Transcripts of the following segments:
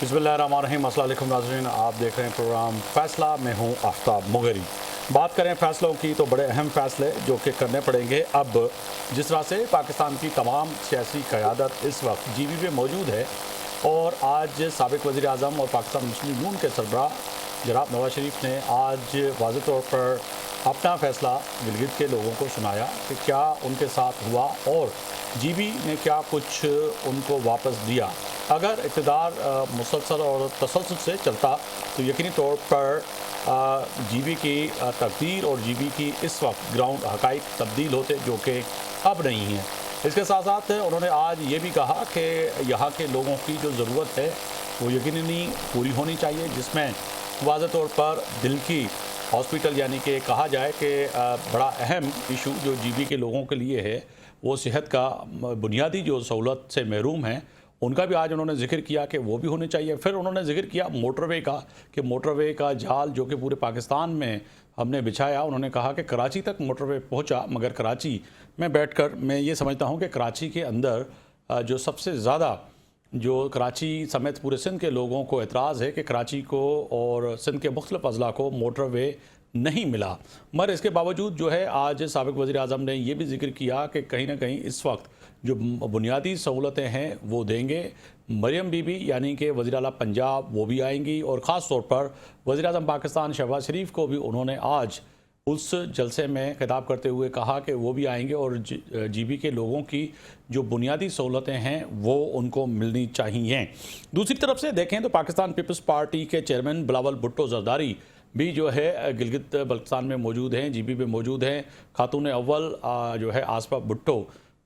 बिस्मिल्लाहिर्रहमानिर्रहीम। अस्सलाम वालेकुम नाज़रीन, आप देख रहे हैं प्रोग्राम फैसला। मैं हूं आफ्ताब मुगरी। बात करें फैसलों की तो बड़े अहम फैसले जो कि करने पड़ेंगे। अब जिस तरह से पाकिस्तान की तमाम सियासी क़यादत इस वक्त जीबी में मौजूद है और आज साबिक़ वज़ीर आज़म और पाकिस्तान मुस्लिम लीग के सरबराह जनाब नवाज शरीफ ने आज वाज़ेह तौर पर अपना फ़ैसला गिलगित के लोगों को सुनाया कि क्या उनके साथ हुआ और जीबी ने क्या कुछ उनको वापस दिया। अगर इक़्तिदार मुसलसल और तसलसल से चलता तो यकीनी तौर पर जीबी की तकदीर और जीबी की इस वक्त ग्राउंड हक़ाइक़ तब्दील होते जो कि अब नहीं हैं। इसके साथ साथ उन्होंने आज ये भी कहा कि यहाँ के लोगों की जो ज़रूरत है वो यकीननी पूरी होनी चाहिए, जिसमें वाज़ेह तौर पर दिल की हॉस्पिटल यानी कि कहा जाए कि बड़ा अहम इशू जो जीबी के लोगों के लिए है वो सेहत का बुनियादी जो सहूलत से महरूम हैं उनका भी आज उन्होंने जिक्र किया कि वो भी होने चाहिए। फिर उन्होंने जिक्र किया मोटरवे का कि मोटरवे का जाल जो कि पूरे पाकिस्तान में हमने बिछाया। उन्होंने कहा कि कराची तक मोटरवे पहुंचा, मगर कराची में बैठकर मैं ये समझता हूं कि कराची के अंदर जो सबसे ज़्यादा जो कराची समेत पूरे सिंध के लोगों को एतराज़ है कि कराची को और सिंध के मुख्तलिफ़ अज़ला को मोटरवे नहीं मिला। मगर इसके बावजूद जो है आज साबिक़ वज़ीर आज़म ने यह भी जिक्र किया कि कहीं ना कहीं इस वक्त जो बुनियादी सहूलतें हैं वो देंगे। मरियम बीबी यानी कि वज़ीर आला पंजाब वो भी आएंगी और ख़ास तौर पर वज़ीर आज़म पाकिस्तान शहबाज शरीफ को भी उन्होंने आज उस जलसे में खिताब करते हुए कहा कि वो भी आएंगे और जीबी के लोगों की जो बुनियादी सहूलतें हैं वो उनको मिलनी चाहिए। दूसरी तरफ से देखें तो पाकिस्तान पीपल्स पार्टी के चेयरमैन बिलावल भुट्टो जरदारी भी जो है गिलगित बल्तिस्तान में मौजूद हैं, जीबी में मौजूद हैं। खातून अव्वल जो है आसफा भुट्टो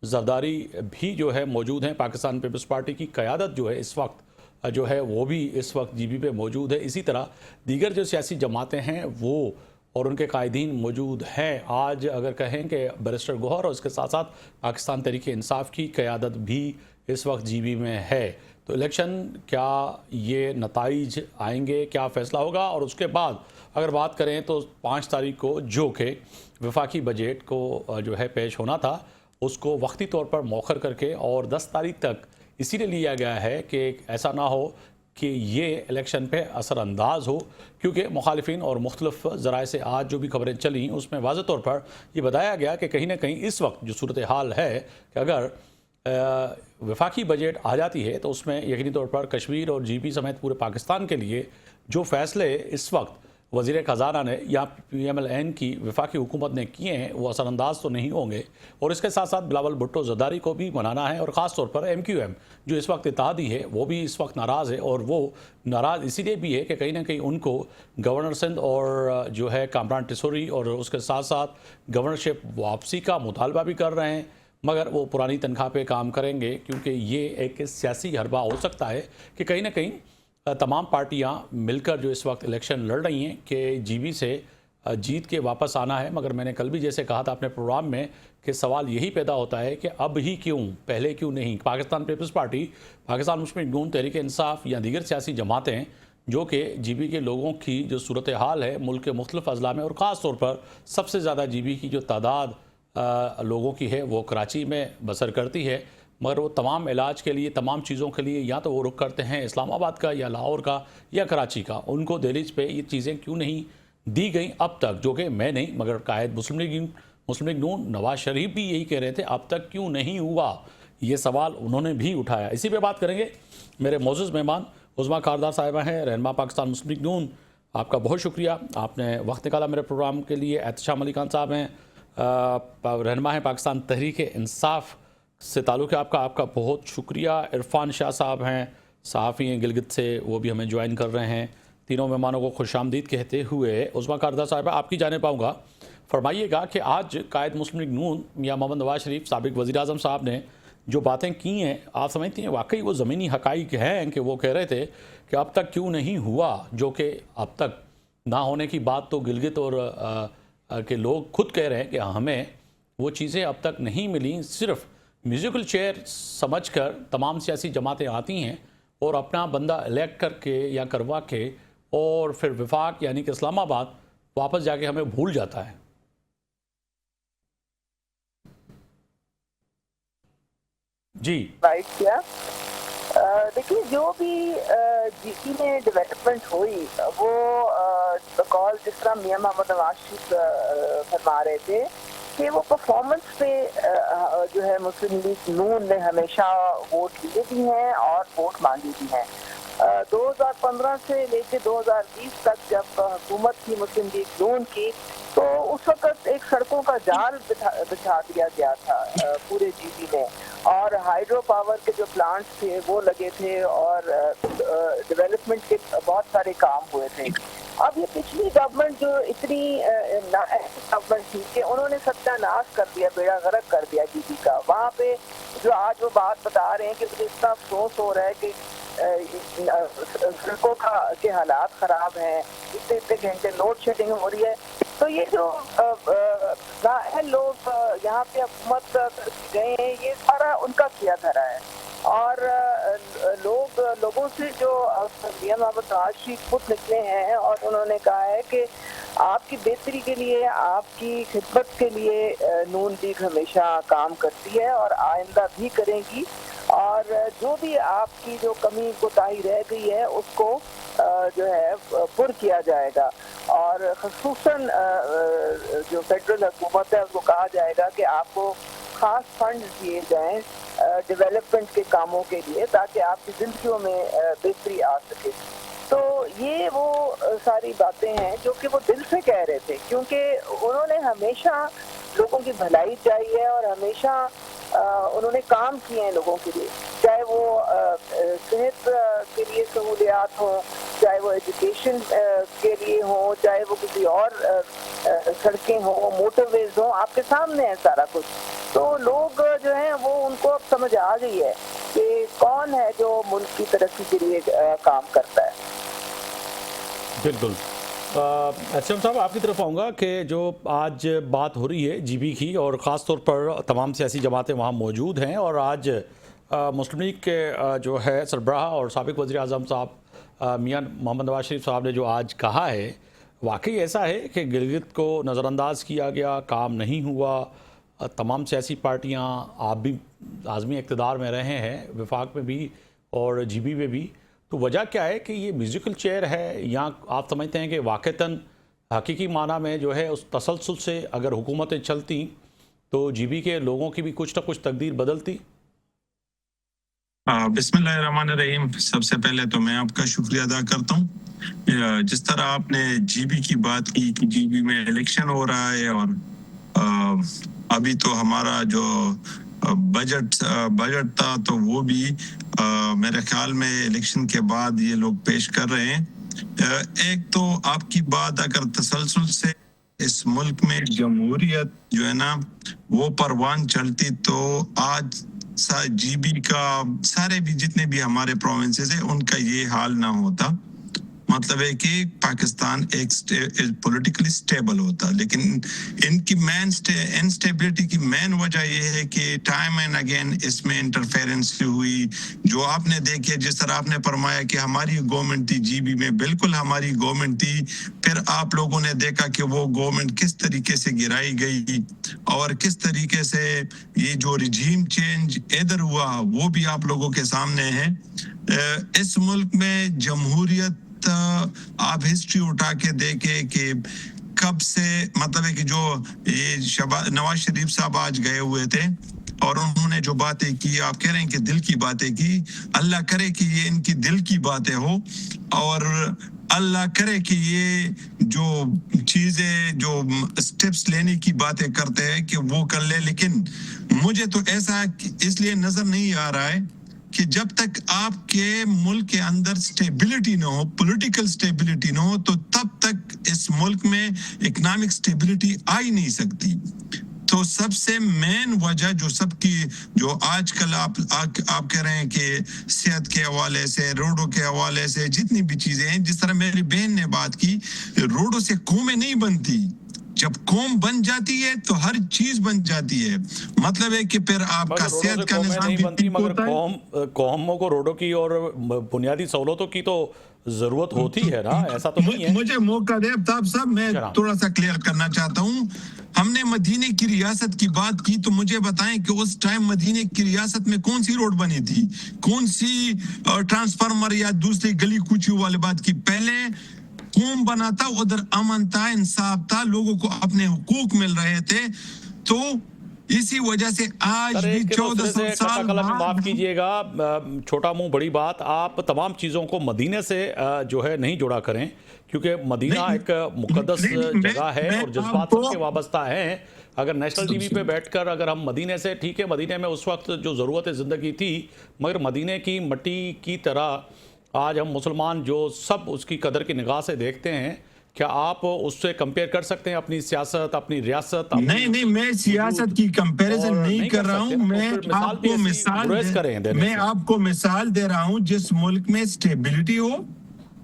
जरदारी भी जो है मौजूद हैं। पाकिस्तान पीपल्स पार्टी की क़यादत जो है इस वक्त जो है वो भी इस वक्त जीबी पे मौजूद है। इसी तरह दीगर जो सियासी जमातें हैं वो और उनके कायदीन मौजूद हैं। आज अगर कहें कि बैरिस्टर गौहर और इसके साथ साथ पाकिस्तान तहरीक इंसाफ की क़यादत भी इस वक्त जीबी में है। तो इलेक्शन क्या ये नताइज आएंगे, क्या फ़ैसला होगा। और उसके बाद अगर बात करें तो 5 तारीख को जो कि वफाकी बजट को जो है पेश होना था उसको वक्ती तौर पर मौखर करके और 10 तारीख तक इसीलिए लिया गया है कि ऐसा ना हो कि ये इलेक्शन पे असरअंदाज हो, क्योंकि मुखालिफिन और मुख्तलिफ ज़राए से आज जो भी खबरें चली उसमें वाज़ेह तौर पर ये बताया गया कि कहीं ना कहीं इस वक्त जो सूरत हाल है कि अगर वफाकी बजट आ जाती है तो उसमें यकीनी तौर पर कश्मीर और जीबी समेत पूरे पाकिस्तान के लिए जो फ़ैसले इस वक्त वज़ीर ख़जाना ने या PMLN की वफाकी हुकूमत ने किए हैं वो असरअंदाज तो नहीं होंगे। और इसके साथ साथ बिलावल भुट्टो जरदारी को भी मनाना है और ख़ास तौर पर MQM जो इस वक्त इत्तेहादी है वो भी इस वक्त नाराज़ है। और वो नाराज़ इसीलिए भी है कि कहीं ना कहीं उनको गवर्नर सिंध और जो है कामरान टिसोरी और उसके साथ साथ गवर्नरशिप वापसी का मुतालबा भी कर रहे हैं, मगर वो पुरानी तनख्वाह पे काम करेंगे, क्योंकि ये एक सियासी हरबा हो सकता है कि कहीं ना कहीं तमाम पार्टियां मिलकर जो इस वक्त इलेक्शन लड़ रही हैं कि जीबी से जीत के वापस आना है। मगर मैंने कल भी जैसे कहा था अपने प्रोग्राम में कि सवाल यही पैदा होता है कि अब ही क्यों, पहले क्यों नहीं। पाकिस्तान पीपल्स पार्टी, पाकिस्तान मुस्लिम लीग, तहरीक इंसाफ या दीगर सियासी जमातें जो कि जीबी के लोगों की जो सूरत हाल है मुल्क के मुख्तलिफ अज़ला में और ख़ास तौर पर सबसे ज़्यादा जीबी की जो तादाद लोगों की है वो कराची में बसर करती है, मगर वो तमाम इलाज के लिए, तमाम चीज़ों के लिए या तो वो रुख करते हैं इस्लामाबाद का या लाहौर का या कराची का। उनको दहलीज पे ये चीज़ें क्यों नहीं दी गई अब तक, जो कि मैं नहीं मगर कायद मुस्लिम लीग नून नवाज शरीफ भी यही कह रहे थे अब तक क्यों नहीं हुआ, ये सवाल उन्होंने भी उठाया। इसी पे बात करेंगे। मेरे मोअज़्ज़ज़ मेहमान उज़्मा कारदार साहिबा हैं, रहनुमा पाकिस्तान मुस्लिम लीग नून। आपका बहुत शुक्रिया, आपने वक्त निकाला मेरे प्रोग्राम के लिए। एहतशाम अली खान साहब हैं, रहनुमा हैं पाकिस्तान तहरीक इंसाफ से ताल्लुक़ है आपका, आपका बहुत शुक्रिया। इरफान शाह साहब हैं, सहाफ़ी हैं गिलगित से, वो भी हमें ज्वाइन कर रहे हैं। तीनों मेहमानों को खुशामदीद कहते हुए उज़्मा कारदार साहिबा आपकी जाने पाऊँगा, फरमाइएगा कि आज कायद मुस्लिम लीग नून मियां मोहम्मद नवाज शरीफ साबिक़ वज़ीर आज़म साहब ने जो बातें की हैं, आप समझती हैं वाकई वो ज़मीनी हक़ाइक़ हैं कि वो कह रहे थे कि अब तक क्यों नहीं हुआ, जो कि अब तक ना होने की बात तो गिलगित और के लोग खुद कह रहे हैं कि हमें वो चीज़ें अब तक नहीं मिली। सिर्फ म्यूज़िकल चेयर समझकर तमाम सियासी जमातें आती हैं और अपना बंदा इलेक्ट करके या करवा के और फिर वफाक यानी कि इस्लामाबाद वापस जाके हमें भूल जाता है। जी राइट किया देखिए, जो भी जीपी में डेवलपमेंट हुई वो बकौल जिस तरह मियां मोहम्मद नवाज शरीफ फरमा रहे थे कि वो परफॉर्मेंस पे जो है मुस्लिम लीग नून ने हमेशा वोट लिए भी हैं और वोट मांगी भी हैं। 2015 से लेकर 2020 तक जब हुकूमत थी मुस्लिम लीग नून की, तो उस वक्त एक सड़कों का जाल बिछा दिया गया था पूरे जीबी में, और हाइड्रो पावर के जो प्लांट्स थे वो लगे थे और डेवलपमेंट के बहुत सारे काम हुए थे। अब ये पिछली गवर्नमेंट जो इतनी गवर्नमेंट थी कि उन्होंने सत्यानाश कर दिया, बेड़ा गर्क कर दिया जीबी का। वहाँ पे जो आज वो बात बता रहे हैं कि मुझे इतना अफसोस हो रहा है कि सड़कों के हालात खराब हैं, इतने इतने घंटे लोड शेडिंग हो रही है। तो ये जो लोग यहाँ पे हुकूमत गए हैं, ये सारा उनका किया धरा है। और लोगों से जो मियां मोहम्मद नवाज शरीफ खुद निकले हैं और उन्होंने कहा है कि आपकी बेहतरी के लिए, आपकी खिदमत के लिए नून लीग हमेशा काम करती है और आइंदा भी करेगी, और जो भी आपकी जो कमी कोताही रह गई है उसको जो है पुर किया जाएगा। और ख़ुसूसन जो फेडरल हुकूमत है उसको कहा जाएगा कि आपको खास फंड दिए जाएं डेवलपमेंट के कामों के लिए, ताकि आपकी जिंदगियों में बेहतरी आ सके। तो ये वो सारी बातें हैं जो कि वो दिल से कह रहे थे, क्योंकि उन्होंने हमेशा लोगों की भलाई चाहिए है और हमेशा उन्होंने काम किए हैं लोगों के लिए, चाहे वो सेहत के लिए सहूलियात हों, चाहे वो एजुकेशन के लिए हो, चाहे वो किसी और सड़कें हों, मोटरवेज हों, आपके सामने है सारा कुछ। तो लोग जो हैं वो उनको अब समझ आ गई है कि कौन है जो मुल्क की तरक्की के लिए काम करता है। बिल्कुल। एचएम साहब, आपकी तरफ आऊँगा कि जो आज बात हो रही है जीबी की, और ख़ास तौर पर तमाम सियासी जमातें वहाँ मौजूद हैं, और आज मुस्लिम लीग के जो है सरबराह और साबिक़ वज़ीर आज़म साहब मियां मोहम्मद नवाज शरीफ साहब ने जो आज कहा है, वाकई ऐसा है कि गिलगित को नज़रअंदाज किया गया, काम नहीं हुआ। तमाम सियासी पार्टियाँ, आप भी आज़मी इक़्तिदार में रहे हैं, वफाक में भी और जीबी में भी, तो वजह क्या है कि ये म्यूज़िकल चेयर है, या आप समझते हैं कि वाक़तन हकीकी माना में जो है उस तसलसल से अगर हुकूमतें चलती तो जीबी के लोगों की भी कुछ ना कुछ तकदीर बदलती? बिस्मिल्लाहिर्रहमानिर्रहीम। सबसे पहले तो मैं आपका शुक्रिया अदा करता हूँ। जिस तरह आपने जीबी की बात की कि जीबी में इलेक्शन हो रहा है, और अभी तो हमारा जो बजट था तो वो भी मेरे ख्याल में इलेक्शन के बाद ये लोग पेश कर रहे हैं। एक तो आपकी बात अगर तसलसल से इस मुल्क में जमहूरियत जो है ना वो परवान चलती, तो आज जीबी का सारे भी जितने भी हमारे प्रोविंसेस है उनका ये हाल ना होता। मतलब है कि पाकिस्तान एक पॉलिटिकली स्टेबल होता, लेकिन इनकी इनस्टेबिलिटी की मेन वजह ये है कि टाइम एंड अगेन इसमें इंटरफेरेंस हुई। जो आपने देखी, जिस तरह आपने फरमाया कि हमारी गवर्नमेंट थी जीबी में, बिल्कुल हमारी गवर्नमेंट थी, फिर आप लोगों ने देखा कि वो गवर्नमेंट किस तरीके से गिराई गई और किस तरीके से ये जो रिजीम चेंज इधर हुआ वो भी आप लोगों के सामने है। इस मुल्क में जमहूरियत आप हिस्ट्री उठा के देखे कि कब से, मतलब है कि जो ये नवाज शरीफ साहब आज गए हुए थे और उन्होंने जो बातें की, आप कह रहे हैं कि दिल की बातें की, अल्लाह करे कि ये इनकी दिल की बातें हो, और अल्लाह करे कि ये जो चीजें जो स्टेप्स लेने की बातें करते हैं कि वो कर ले। लेकिन मुझे तो ऐसा इसलिए नजर नहीं आ रहा है कि जब तक आपके मुल्क के अंदर स्टेबिलिटी ना हो, पॉलिटिकल स्टेबिलिटी ना हो, तो तब तक इस मुल्क में इकोनॉमिक स्टेबिलिटी आ ही नहीं सकती। तो सबसे मेन वजह जो सबकी जो आजकल आप कह रहे हैं कि सेहत के हवाले से, रोडों के हवाले से, जितनी भी चीजें हैं, जिस तरह मेरी बहन ने बात की, रोडों से कौमें नहीं बनती, जब कौम बन जाती है तो हर चीज बन जाती है। मतलब है कि फिर आपका मगर रोडों सेहत से का कौमें निजाम नहीं भी बनती, ठीक मगर होता है। कौमों को रोडों की और बुनियादी सहूलतों की तो जरूरत होती है ना, ऐसा तो नहीं है। मुझे मौका दे आफ्ताब साहब, मैं जनाब, थोड़ा सा क्लियर करना चाहता हूँ। हमने मदीने की रियासत की बात की तो मुझे बताएं कि उस टाइम मदीने की रियासत में कौन सी रोड बनी थी, कौन सी ट्रांसफार्मर या दूसरी गली कूची वाली बात की। पहले कौम बना था, उधर अमन था, इंसाफ था, लोगों को अपने हुकूक मिल रहे थे। तो इसी वजह से आज सर भी एक के तो 1400 सिरे से कच्चा साल कलम में, माफ बाद कीजिएगा, छोटा मुंह बड़ी बात, आप तमाम चीज़ों को मदीने से जो है नहीं जोड़ा करें, क्योंकि मदीना नहीं एक मुकद्दस नहीं, नहीं, जगह है मैं और जज्बात आपको सबके वाबस्ता हैं। अगर नेशनल टीवी पे बैठकर अगर हम मदीने से, ठीक है मदीने में उस वक्त जो ज़रूरत ज़िंदगी थी, मगर मदीने की मट्टी की तरह आज हम मुसलमान जो सब उसकी कदर की निगाह से देखते हैं, क्या आप उससे कंपेयर कर सकते हैं अपनी सियासत, अपनी रियासत, नहीं नहीं, मैं सियासत की कंपैरिजन और नहीं नहीं कर कर रहा सकते हूं। ना, तो मैं फिर मिसाल भी आपको ऐसी मिसाल गुरेज करें देने मैं से। आपको मिसाल दे रहा हूं, जिस मुल्क में स्टेबिलिटी हो,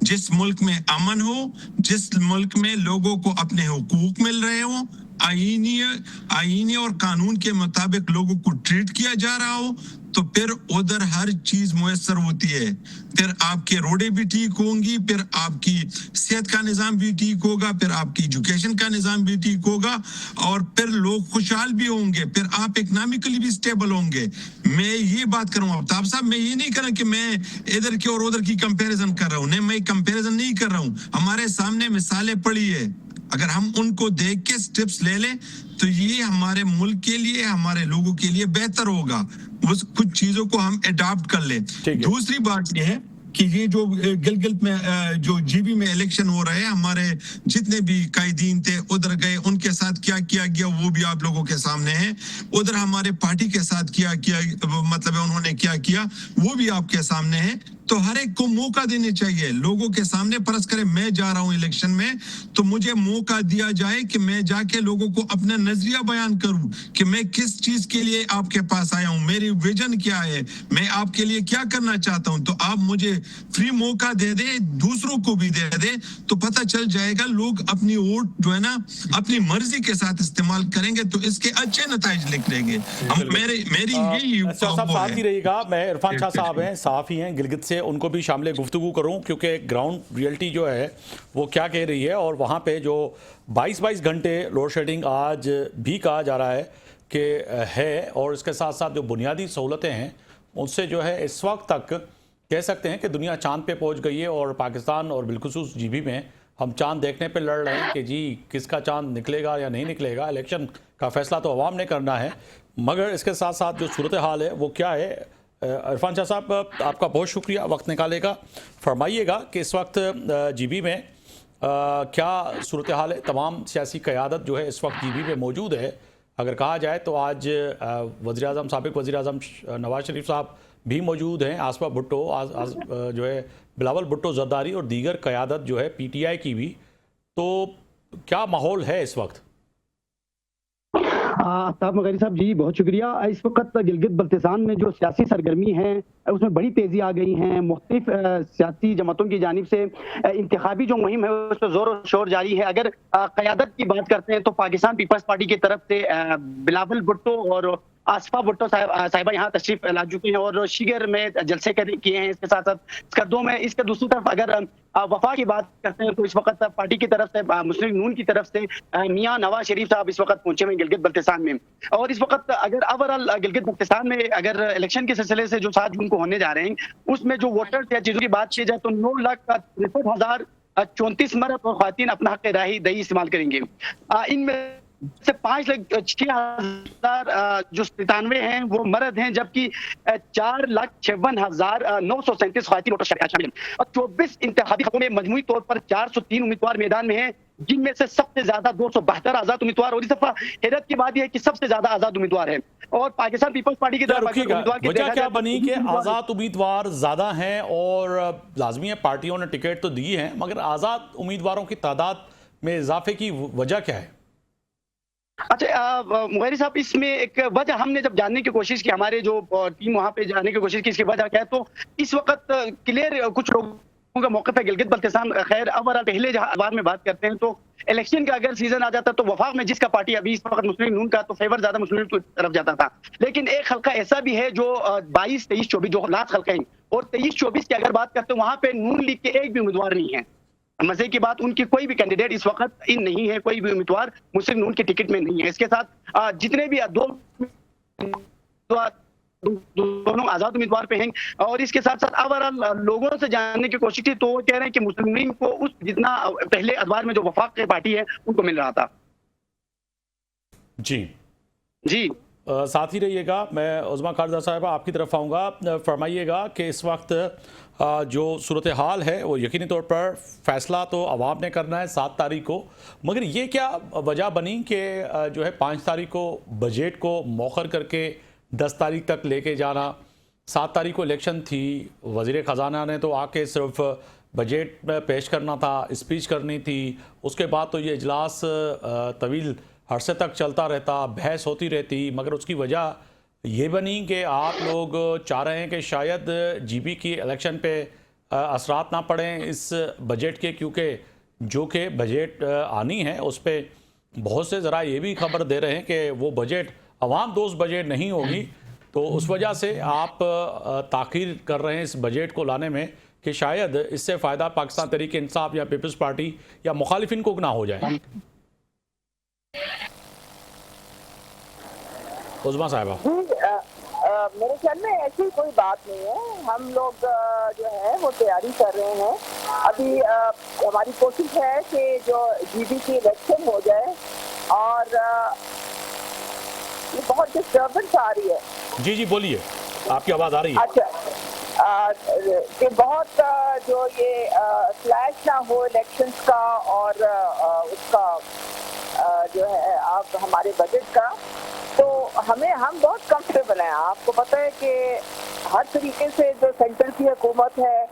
जिस मुल्क में अमन हो, जिस मुल्क में लोगों को अपने हुकूक मिल रहे हो, आईनी और कानून के मुताबिक लोगों को ट्रीट किया जा रहा हो, तो फिर उधर हर चीज मुयसर होती है। फिर आपके रोडें भी ठीक होंगी, फिर आपकी सेहत का निजाम भी ठीक होगा, फिर आपकी एजुकेशन का निजाम भी ठीक होगा, और फिर लोग खुशहाल भी होंगे, फिर आप इकोनॉमिकली भी स्टेबल होंगे। मैं ये बात कर रहा हूँ आफ्ताब साहब, मैं ये नहीं कर रहा कि मैं इधर की और उधर की कंपैरिजन कर रहा हूँ। नहीं, मैं कंपैरिजन नहीं कर रहा हूँ। हमारे सामने मिसालें पड़ी है, अगर हम उनको देख के स्टेप्स ले लें तो ये हमारे मुल्क के लिए, हमारे लोगों के लिए बेहतर होगा। उस कुछ चीजों को हम अडॉप्ट कर ले। दूसरी बात ये है कि ये जो गिलगित में जो जीबी में इलेक्शन हो रहे हैं, हमारे जितने भी कायदीन थे उधर गए, उनके साथ क्या किया गया वो भी आप लोगों के सामने है। उधर हमारे पार्टी के साथ क्या किया, मतलब उन्होंने क्या किया वो भी आपके सामने है। तो हर एक को मौका देने चाहिए लोगों के सामने। फर्ज करें मैं जा रहा हूं इलेक्शन में, तो मुझे मौका दिया जाए कि मैं जाके लोगों को अपना नजरिया बयान करूं कि मैं किस चीज के लिए आपके पास आया हूं, मेरी विजन क्या है, मैं आपके लिए क्या करना चाहता हूं। तो आप मुझे फ्री मौका दे दे, दूसरों को भी दे दे, तो पता चल जाएगा लोग अपनी वोट जो है ना अपनी मर्जी के साथ इस्तेमाल करेंगे, तो इसके अच्छे नतीजे निकलेंगे। मेरी यही साथ ही रहिएगा। मैं इरफान शाह साहब हैं, सहाफ़ी हैं गिलगित से, उनको भी शामिल गुफ्तगू करूं, क्योंकि ग्राउंड रियलिटी जो है वो क्या कह रही है, और वहाँ पे जो 22 घंटे लोड शेडिंग आज भी कहा जा रहा है कि है, और इसके साथ साथ जो बुनियादी सहूलतें हैं उनसे जो है इस वक्त तक कह सकते हैं कि दुनिया चांद पे पहुंच गई है, और पाकिस्तान और बिलखुसूस जीबी में हम चांद देखने पे लड़ रहे हैं कि जी किसका चांद निकलेगा या नहीं निकलेगा। इलेक्शन का फैसला तो अवाम ने करना है, मगर इसके साथ साथ जो सूरत हाल है वो क्या है। इरफान शाह साहब, आपका बहुत शुक्रिया वक्त निकालेगा। फरमाइएगा कि इस वक्त जीबी में क्या सूरत हाल है। तमाम सियासी क़यादत जो है इस वक्त जीबी में मौजूद है। अगर कहा जाए तो आज वज़ीर-ए-आज़म, साबिक़ वज़ीर-ए-आज़म नवाज शरीफ साहब भी मौजूद हैं, आसफा भुट्टो जो है, बिलावल भुट्टो ज़रदारी और दीगर क़यादत जो है PTI की भी। तो क्या माहौल है इस वक्त? आफ्ताब मगरी साहब जी बहुत शुक्रिया। इस वक्त गिलगित बल्तिस्तान में जो सियासी सरगर्मी है उसमें बड़ी तेजी आ गई है। मुख्तलिफ सियासी जमातों की जानिब से इंतखाबी जो मुहिम है उस पर जोर और शोर जारी है। अगर क़यादत की बात करते हैं तो पाकिस्तान पीपल्स पार्टी की तरफ से बिलावल भुट्टो और आसफा भुट्टो साहिबा यहाँ तशरीफ ला चुकी हैं और शिगर में जलसे किए हैं। इसके साथ साथ स्कर्दों में, इसके दूसरी तरफ अगर वफा की बात करते हैं तो इस वक्त पार्टी की तरफ से, मुस्लिम नून की तरफ से मियां नवाज शरीफ साहब इस वक्त पहुंचे हुए गिलगित बल्तिस्तान में। और इस वक्त अगर ओवरऑल गिलगित बल्तिस्तान में अगर इलेक्शन के सिलसिले से जो 7 जून को होने जा रहे हैं उसमें जो वोटर्स या चीजों की बात की जाए तो 9,63,034 मर्द और ख्वातीन अपना हक राय दही इस्तेमाल करेंगे। इनमें से 5,06,000 जो 97 हैं वो मर्द हैं, जबकि 4,56,937 ख्वातीन वोटर शामिल हैं। और 24 इंतखाबी हकों में मजमूई तौर पर 403 उम्मीदवार मैदान में हैं, जिनमें से सबसे ज्यादा 272 आजाद उम्मीदवार, और इस दफा हैरत की बात यह है कि सबसे ज्यादा आजाद उम्मीदवार है। और पाकिस्तान पीपल्स पार्टी की तरफ वजह क्या बनी कि आजाद उम्मीदवार ज्यादा हैं, और लाजमी है पार्टियों ने टिकट तो दी है, मगर आजाद उम्मीदवारों की तादाद में इजाफे की वजह क्या है? अच्छा मुगैरी साहब, इसमें एक वजह हमने जब जानने की कोशिश की, हमारे जो टीम वहां पे जानने की कोशिश की इसकी वजह क्या है, तो इस वक्त क्लियर कुछ लोग का मौक़िफ़ है गिलगित बल्तिस्तान। खैर ओवरऑल पहले जहाँ बार में बात करते हैं तो इलेक्शन का अगर सीजन आ जाता तो वफाक में जिसका पार्टी अभी इस वक्त मुस्लिम नून का, तो फेवर ज्यादा मुस्लिम लीग की तरफ जाता था। लेकिन एक हल्का ऐसा भी है जो 22, 23, 24 जो लास्ट हल्का है, और 23, 24 की अगर बात करते हैं वहां पे नून लीग के एक भी उम्मीदवार नहीं है। मजे की बात, उनकी कोई भी कैंडिडेट इस वक्त इन नहीं है, कोई भी उम्मीदवार मुस्लिम नून के टिकट में नहीं है। इसके साथ जितने भी दोनों आजाद उम्मीदवार पे हैं। और इसके साथ साथ ओवरऑल लोगों से जानने की कोशिश की तो वो कह रहे हैं कि मुस्लिम लीग को उस जितना पहले अदवार में जो वफाक की पार्टी है उनको मिल रहा था। जी जी साथ ही रहिएगा। मैं उज़मा कारज़ा साहिबा आपकी तरफ आऊँगा, फरमाइएगा कि इस वक्त जो सूरत हाल है वो यकीनी तौर पर फैसला तो अवाम ने करना है 7 तारीख को, मगर ये क्या वजह बनी कि जो है 5 तारीख को बजट को मौखर करके 10 तारीख तक लेके जाना। 7 तारीख को इलेक्शन थी, वज़ीर ख़जाना ने तो आके सिर्फ बजट पेश करना था, स्पीच करनी थी, उसके बाद तो ये इजलास तवील अरसे तक चलता रहता, बहस होती रहती, मगर उसकी वजह ये बनी कि आप लोग चाह रहे हैं कि शायद जीबी की इलेक्शन पे असरात ना पड़ें इस बजट के, क्योंकि जो कि बजट आनी है उस पर बहुत से ज़रा ये भी खबर दे रहे हैं कि वो बजट अवाम दोस्त बजट नहीं होगी, तो उस वजह से आप ताख़ीर कर रहे हैं इस बजट को लाने में कि शायद इससे फ़ायदा पाकिस्तान तहरीक इंसाफ या पीपल्स पार्टी या मुखालिफिन को ना हो जाए। उज़मा साहिबा मेरे ख्याल में ऐसी कोई बात नहीं है। हम लोग जो है वो तैयारी कर रहे हैं। अभी हमारी कोशिश है कि जो जीबी की इलेक्शन हो जाए, और ये बहुत डिस्टर्बेंस आ रही है। जी जी बोलिए, आपकी आवाज़ आ रही है। अच्छा, कि बहुत जो ये क्लैश ना हो इलेक्शंस का और उसका जो है आप हमारे बजट का, तो हम बहुत कंफर्टेबल हैं। आपको पता है कि हर तरीके से जो सेंटर की हुकूमत है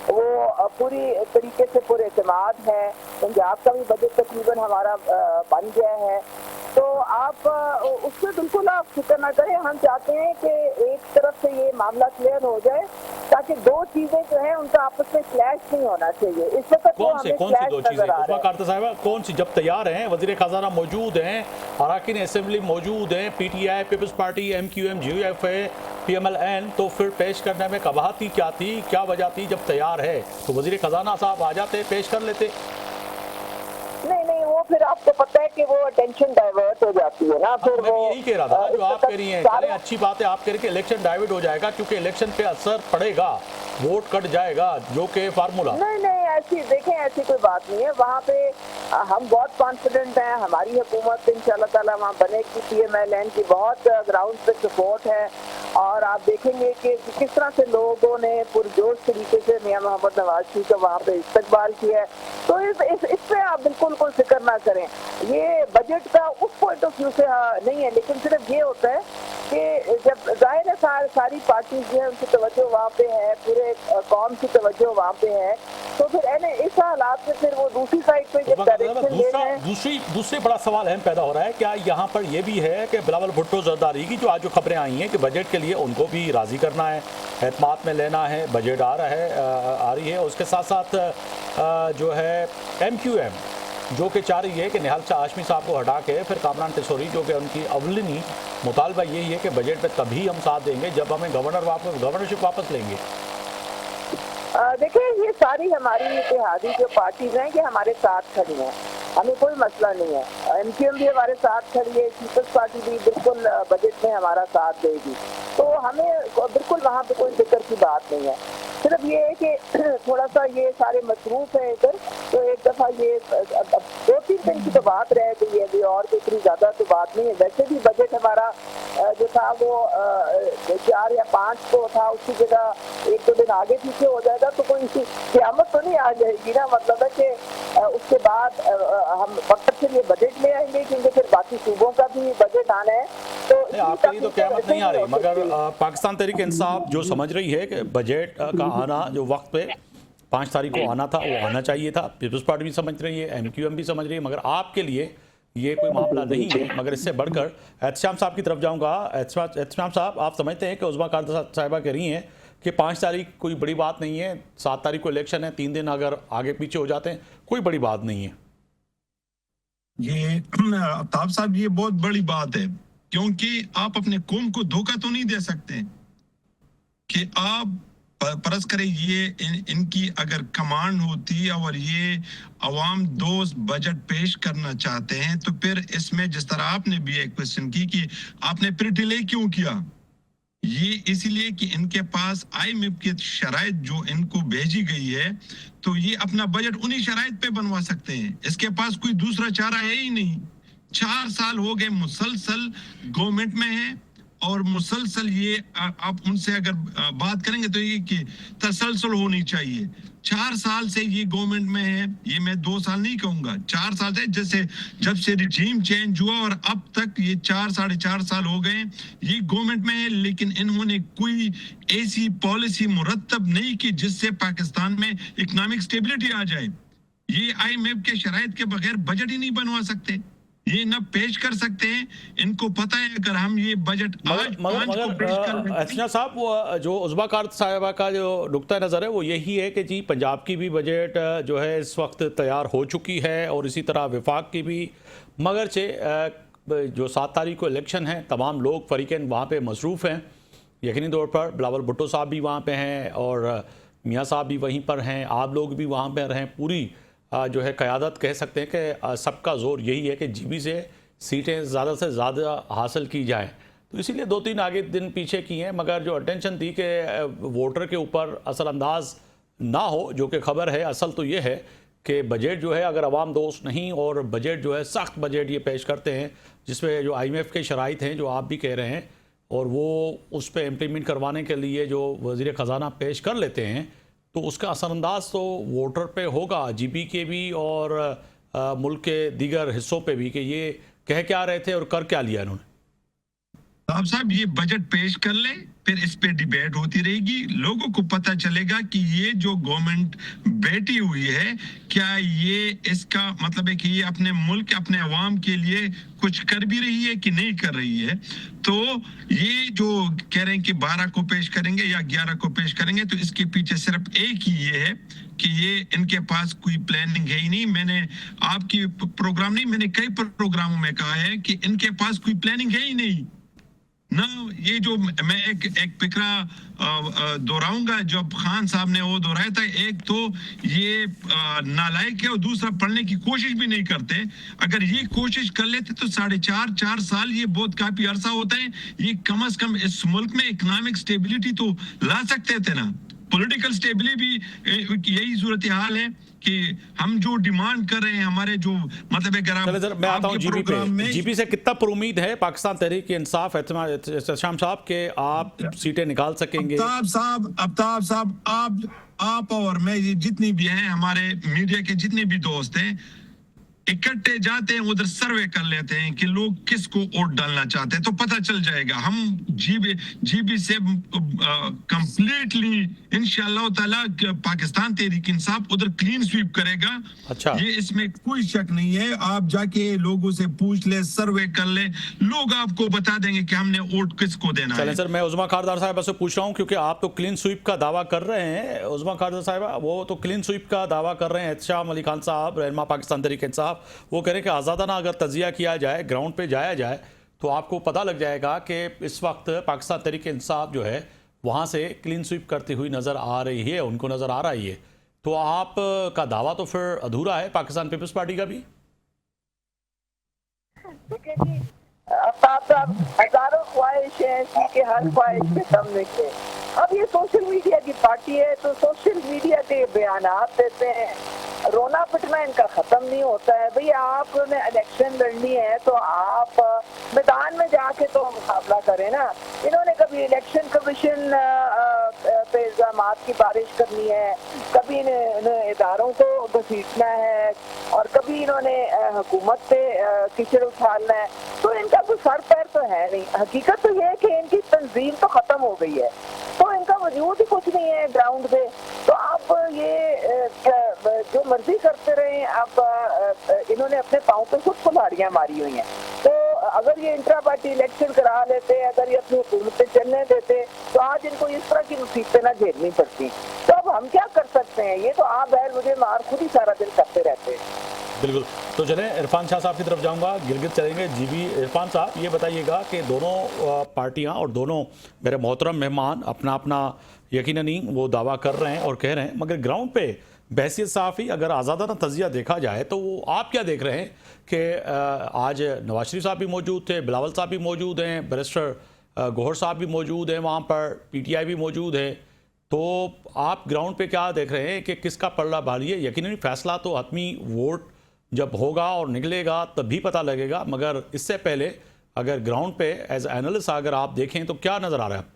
वो पूरी तरीके से पूरे एतमाद है। पंजाब का भी बजट तकरीबन हमारा बन गया है, तो आप उससे बिल्कुल आप फिक्र ना करें। हम चाहते हैं कि एक तरफ से ये मामला क्लियर हो जाए ताकि दो चीजें जो है उनका आपस में क्लैश नहीं होना चाहिए। इस वक्त कौन सी दो चीजें उज़मा कारज़ा साहिबा, कौन सी? जब तैयार हैं, वज़ीर ख़जाना मौजूद हैं, अरकान असेंबली मौजूद हैं, PTI, people's party, MQM, GUFA, PMLN, तो फिर पेश करने में कबाहती क्या थी, क्या वजह थी? जब तैयार है तो वज़ीर ख़जाना साहब आ जाते, पेश कर लेते। नहीं, वो फिर आपको पता है कि वो अटेंशन डाइवर्ट हो जाती है ना। फिर मैं यही कह रहा था जो आप कह रही हैं, चलें अच्छी बात है, आप कह रहे कि इलेक्शन डाइवर्ट हो जाएगा क्योंकि इलेक्शन पे असर पड़ेगा, वोट कट जाएगा, जो कि फार्मूला। नहीं, ऐसी देखें ऐसी कोई बात नहीं है। वहाँ पे हम बहुत कॉन्फिडेंट हैं, हमारी हुकूमत इंशाल्लाह ताला वहाँ बनेगी। PMLN की बहुत ग्राउंड पे सपोर्ट है, और आप देखेंगे कि किस तरह से लोगों ने पुरजोश तरीके से मियां मोहम्मद नवाज शरीफ का वहाँ पे इस्तकबाल किया है। तो इस पे आप बिल्कुल कोई फिक्र ना करें। ये बजट का उस पॉइंट ऑफ व्यू से नहीं है, लेकिन सिर्फ ये होता है कि जब जाहिर है सारी पार्टी जो है उनकी तवज्जो वहाँ पे है, पूरे कौम की तवज्जो वहाँ पे है, तो फिर इस हालात में फिर वो दूसरी साइड पे जब डायरेक्शन ले रहे हैं। दूसरी बड़ा सवाल अहम पैदा हो रहा है, क्या यहाँ पर यह भी है कि बिलावल भुट्टो जरदारी की जो आज जो खबरें आई हैं कि बजट के लिए उनको भी राज़ी करना है, एतमाद में लेना है, बजट आ रही है, उसके साथ साथ जो है MQM जो कि चाह रही है कि निहाल शाह हाशमी साहब को हटा के फिर कामरान तिशोरी, जो कि उनकी अवलिनी मुतालबा यही है कि बजट पे तभी हम साथ देंगे जब हमें गवर्नरशिप वापस लेंगे। देखिए, ये सारी हमारी इत्तेहादी जो पार्टीज हैं कि हमारे साथ खड़ी हैं, हमें कोई मसला नहीं है। MQM भी हमारे साथ खड़ी है, पीपल्स पार्टी भी बिल्कुल बजट में हमारा साथ देगी, तो हमें बिल्कुल वहाँ पे कोई दिक्कत की बात नहीं है। सिर्फ ये है कि थोड़ा सा ये सारे मसरूफ है इधर, तो एक दफ़ा ये 2-3 दिन की तो बात रह गई है अभी, और इतनी ज़्यादा तो बात नहीं है। वैसे भी बजट हमारा जो था वो 4 या 5 को था, उसकी जगह 1-2 दिन आगे पीछे हो जाएगा तो कोई क़यामत तो नहीं आ जाएगी ना। मतलब है कि उसके बाद हम वक्त से ये बजट ले आएंगे, क्योंकि फिर बाकी सूबों का भी बजट आना है। तो आपके लिए तो क़यामत नहीं आ रही, मगर पाकिस्तान तहरीक इंसाफ जो समझ रही है कि बजट का आना जो वक्त पे 5 तारीख को आना था वो आना चाहिए था, पीपल्स पार्टी भी समझ रही है, MQM भी समझ रही है, मगर आपके लिए ये कोई मामला नहीं है। मगर इससे बढ़कर एहतशाम साहब की तरफ जाऊंगा। एहतशाम साहब, आप समझते हैं कि उज़मा कारज़ा साहिबा कह रही हैं कि 5 तारीख कोई बड़ी बात नहीं है, 7 तारीख को इलेक्शन है, 3 दिन अगर आगे पीछे हो जाते हैं कोई बड़ी बात नहीं है। ये आफ्ताब साहब, ये बहुत बड़ी बात है, क्योंकि आप अपने कौम को धोखा तो नहीं दे सकते कि आप परस करें ये इनकी अगर कमांड होती और ये अवाम दोस्त बजट पेश करना चाहते हैं तो फिर इसमें जिस तरह आपने भी एक क्वेश्चन की कि आपने फिर डिले क्यों किया, ये इसीलिए कि इनके पास IMF की शराइत जो इनको भेजी गई है तो ये अपना बजट उन्हीं शराइत पे बनवा सकते हैं, इसके पास कोई दूसरा चारा है ही नहीं। 4 साल हो गए मुसलसल गवर्नमेंट में है और मुसलसल ये आप उनसे अगर बात करेंगे तो ये कि तसलसल होनी चाहिए। 4 साल से ये गवर्नमेंट में है, ये मैं 2 साल नहीं कहूंगा, 4 साल से, जैसे जब से रिजीम चेंज हुआ और अब तक ये 4-4.5 साल हो गए ये गवर्नमेंट में है, लेकिन इन्होंने कोई ऐसी पॉलिसी मुरतब नहीं की जिससे पाकिस्तान में इकोनॉमिक स्टेबिलिटी आ जाए। ये IMF के शराइत के बगैर बजट ही नहीं बनवा सकते, ये न पेश कर सकते हैं। इनको पता है अगर हम ये बजट अर्चना साहब, वो जो उज़्मा खान साहिबा का जो नुक्ता नज़र है वो यही है कि जी पंजाब की भी बजट जो है इस वक्त तैयार हो चुकी है और इसी तरह विफाक की भी, मगर से जो 7 तारीख को इलेक्शन है तमाम लोग फरीकैन वहाँ पे मसरूफ़ हैं। यकीनी तौर पर बिलावल भुट्टो साहब भी वहाँ पे हैं और मियाँ साहब भी वहीं पर हैं, आप लोग भी वहाँ पर हैं। पूरी जो है क़यादत कह सकते हैं कि सबका ज़ोर यही है कि GB से सीटें ज़्यादा से ज़्यादा हासिल की जाएं, तो इसीलिए 2-3 आगे दिन पीछे की हैं। मगर जो अटेंशन थी कि वोटर के ऊपर असरअंदाज ना हो, जो कि खबर है, असल तो ये है कि बजट जो है अगर अवाम दोस्त नहीं और बजट जो है सख्त बजट ये पेश करते हैं जिसमें जो IMF के शराइत हैं जो आप भी कह रहे हैं और वो उस पर इम्प्लीमेंट करवाने के लिए जो वज़ीर ख़जाना पेश कर लेते हैं तो उसका असरअंदाज तो वोटर पे होगा, GB के भी और मुल्क के दीगर हिस्सों पे भी, कि ये कह क्या रहे थे और कर क्या लिया इन्होंने। साहब ये बजट पेश कर ले, फिर इस पे डिबेट होती रहेगी, लोगों को पता चलेगा कि ये जो गवर्नमेंट बैठी हुई है क्या ये इसका मतलब है कि ये अपने मुल्क अपने अवाम के लिए कुछ कर भी रही है कि नहीं कर रही है। तो ये जो कह रहे हैं कि 12 को पेश करेंगे या 11 को पेश करेंगे, तो इसके पीछे सिर्फ एक ही ये है कि ये इनके पास कोई प्लानिंग है ही नहीं। मैंने आपकी प्रोग्राम नहीं, मैंने कई प्रोग्रामों में कहा है कि इनके पास कोई प्लानिंग है ही नहीं ना। ये जो मैं एक फिक्रा दोहराऊंगा जो खान साहब ने वो दोहराया था, एक तो ये नालायक है और दूसरा पढ़ने की कोशिश भी नहीं करते। अगर ये कोशिश कर लेते तो 4.5 साल ये बहुत काफी अरसा होता है, ये कम से कम इस मुल्क में इकोनॉमिक स्टेबिलिटी तो ला सकते थे ना। पॉलिटिकल स्टेबिलिटी भी यही सूरत हाल है कि हम जो डिमांड कर रहे हैं हमारे जो मतलब अगर मैं आता हूं GB से कितना पर उम्मीद है पाकिस्तान तहरीक इंसाफ एहतशाम साहब के आप सीटें निकाल सकेंगे? आफ्ताब साहब आप और मैं जितनी भी हैं हमारे मीडिया के जितने भी दोस्त हैं इकट्ठे जाते हैं उधर सर्वे कर लेते हैं कि लोग किसको वोट डालना चाहते हैं, तो पता चल जाएगा। हम GB से कंप्लीटली इंशाअल्लाह ताला पाकिस्तान तहरीक इंसाफ उधर क्लीन स्वीप करेगा। अच्छा, ये इसमें कोई शक नहीं है। आप जाके लोगों से पूछ ले, सर्वे कर ले, लोग आपको बता देंगे कि हमने वोट किसको देना है। सर मैं उज़्मा खारदार साहब से पूछ रहा हूँ क्योंकि आप तो क्लीन स्वीप का दावा कर रहे हैं, उज़्मा खारदार साहब वो तो क्लीन स्वीप का दावा कर रहे हैं। एहतशाम अली खान साहब रहनुमा पाकिस्तान तहरीक इंसाफ वो कह रहे हैं कि आज़ादाना अगर तजिया किया जाए, ग्राउंड पे जाया जाए तो आपको पता लग जाएगा कि इस वक्त पाकिस्तान तहरीक इंसाफ जो है वहाँ से क्लीन स्वीप करती हुई नज़र आ रही है, उनको नज़र आ रही है। तो आप का दावा तो फिर अधूरा है पाकिस्तान पीपल्स पार्टी का भी। देखिए जी, अब हजारों ख्वाहिशें ऐसी कि हर ख्वाहिश पे दम निकले। अब ये सोशल मीडिया की पार्टी है तो सोशल मीडिया के बयानात देते हैं, रोना पिटना इनका खत्म नहीं होता है। भैया आपने इलेक्शन लड़नी है तो आप मैदान में जाके तो मुकाबला करें ना। इन्होंने कभी इलेक्शन कमीशन पे इल्जामात की बारिश करनी है, कभी इन्हें इदारों को घसीटना है और कभी इन्होंने हुकूमत पे कीचड़ उछालना है, तो इनका कोई सर पैर तो है नहीं। हकीकत तो यह है कि इनकी तंजीम तो खत्म हो गई है, तो इनका वजूद ही कुछ नहीं है ग्राउंड पे। तो आप ये जो मर्जी करते रहे, अब इन्होंने अपने पाँव पे खुद कुल्हाड़ियां मारी हुई हैं। तो अगर ये इंट्रा पार्टी इलेक्शन करा लेते, अगर ये अपनी हुकूमतें चलने देते, तो आज इनको इस तरह की मुसीबतें ना झेलनी पड़ती। तो अब हम क्या कर सकते हैं? ये तो आप बैल मुझे मार खुद ही सारा दिन करते रहते हैं। बिल्कुल। तो चलें इरफान शाह साहब की तरफ जाऊंगा, गिलगित चलेंगे। जीबी इरफान साहब, ये बताइएगा कि दोनों पार्टियां और दोनों मेरे मोहतरम मेहमान अपना अपना यकीनन ही वो दावा कर रहे हैं और कह रहे हैं, मगर ग्राउंड पे बहसीत सहाफ़ी अगर आज़ादाना तज़िया देखा जाए तो वो आप क्या देख रहे हैं कि आज नवाज शरीफ साहब भी मौजूद थे, बिलावल साहब भी मौजूद हैं, बैरिस्टर गौहर साहब भी मौजूद हैं वहाँ पर, PTI भी मौजूद है, तो आप ग्राउंड पे क्या देख रहे हैं कि किसका पलड़ा भारी है? यकीनन फैसला तो हतमी वोट जब होगा और निकलेगा तभी पता लगेगा, मगर इससे पहले अगर ग्राउंड पे एज एनालिस्ट अगर आप देखें तो क्या नज़र आ रहा है?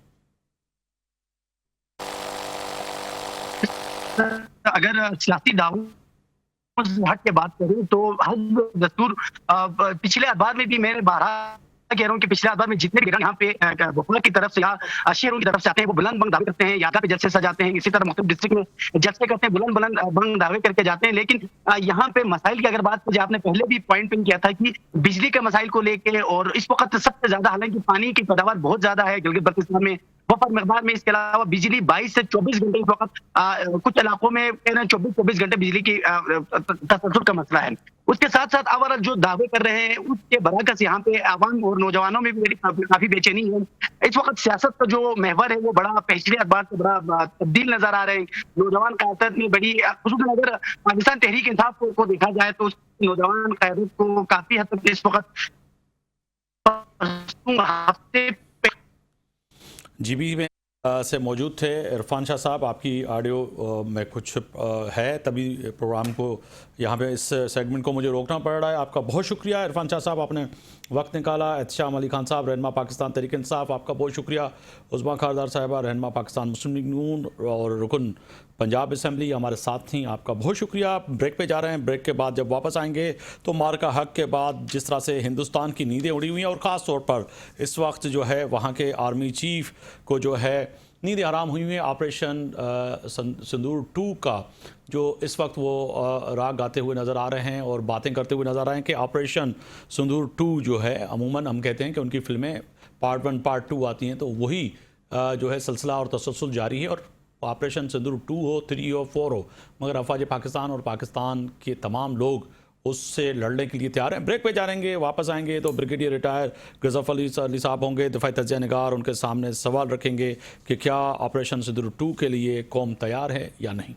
अगर सियासी दावों से हट के बात करें तो हज़ब दस्तूर पिछले अखबार में भी मैं बारहा कह रहा हूँ कि पिछले अखबार में जितने भी यहाँ पे वफा की तरफ से या शेरों की तरफ से आते हैं वो बुलंद बंग दावे करते हैं, यादा पे जलसे सजाते हैं, इसी तरह मुख्तलिफ डिस्ट्रिक्ट में जलसे करते हैं, बुलंद बंग दावे करके जाते हैं। लेकिन यहाँ पे मसाइल की अगर बात की जाए, आपने पहले भी पॉइंट पिन किया था कि बिजली के मसाइल को लेके, और इस वक्त सबसे ज्यादा, हालांकि पानी की पैदावार बहुत ज्यादा है गिलगित बल्तिस्तान में वफर मकदार में, इसके अलावा बिजली 22 से 24 घंटे इस वक्त कुछ इलाकों में 24 घंटे बिजली की तसल्सल का मसला है। उसके साथ साथ अब जो दावे कर रहे हैं उसके बरअक्स यहाँ पे आवाम और नौजवानों में भी काफी बेचैनी है। इस वक्त सियासत का जो महवर है वो बड़ा पिछले अखबार से बड़ा तब्दील नजर आ रहे हैं। नौजवान क़यादत में बड़ी, खुसूसन अगर पाकिस्तान तहरीक इंसाफ को देखा जाए तो नौजवान क़यादत को काफी हद तक इस वक्त हफ्ते जीबी में से मौजूद थे इरफान शाह साहब। आपकी ऑडियो में कुछ है, तभी प्रोग्राम को यहाँ पे इस सेगमेंट को मुझे रोकना पड़ रहा है। आपका बहुत शुक्रिया इरफान शाह साहब, आपने वक्त निकाला। एहतशाम अली खान साहब, रहनुमा पाकिस्तान तहरीक इंसाफ, आपका बहुत शुक्रिया। उस्मा खारदार साहिबा, रहनुमा पाकिस्तान मुस्लिम लीग नून और रुकन पंजाब असम्बली, हमारे साथ थी, आपका बहुत शुक्रिया। ब्रेक पे जा रहे हैं, ब्रेक के बाद जब वापस आएंगे तो मार्का हक के बाद जिस तरह से हिंदुस्तान की नींदें उड़ी हुई हैं, और ख़ास तौर पर इस वक्त जो है वहाँ के आर्मी चीफ को जो है नींदें आराम हुई हुई हैं। ऑपरेशन सिंदूर 2 का जो इस वक्त वो राग गाते हुए नज़र आ रहे हैं और बातें करते हुए नज़र आ रहे हैं कि ऑपरेशन सिंदूर 2 जो है, अमूमन हम कहते हैं कि उनकी फ़िल्में पार्ट 1 पार्ट 2 आती हैं, तो वही जो है सिलसिला और तसलसल जारी है, और ऑपरेशन सिंदूर 2 हो, 3 हो, 4 हो, मगर अफवाज पाकिस्तान और पाकिस्तान के तमाम लोग उससे लड़ने के लिए तैयार हैं। ब्रेक पे जाएंगे, वापस आएंगे तो ब्रिगेडियर रिटायर गज़फ अली साहब होंगे, दिफाई तज्ज़िया निगार, उनके सामने सवाल रखेंगे कि क्या ऑपरेशन सिंदूर 2 के लिए कौम तैयार है या नहीं।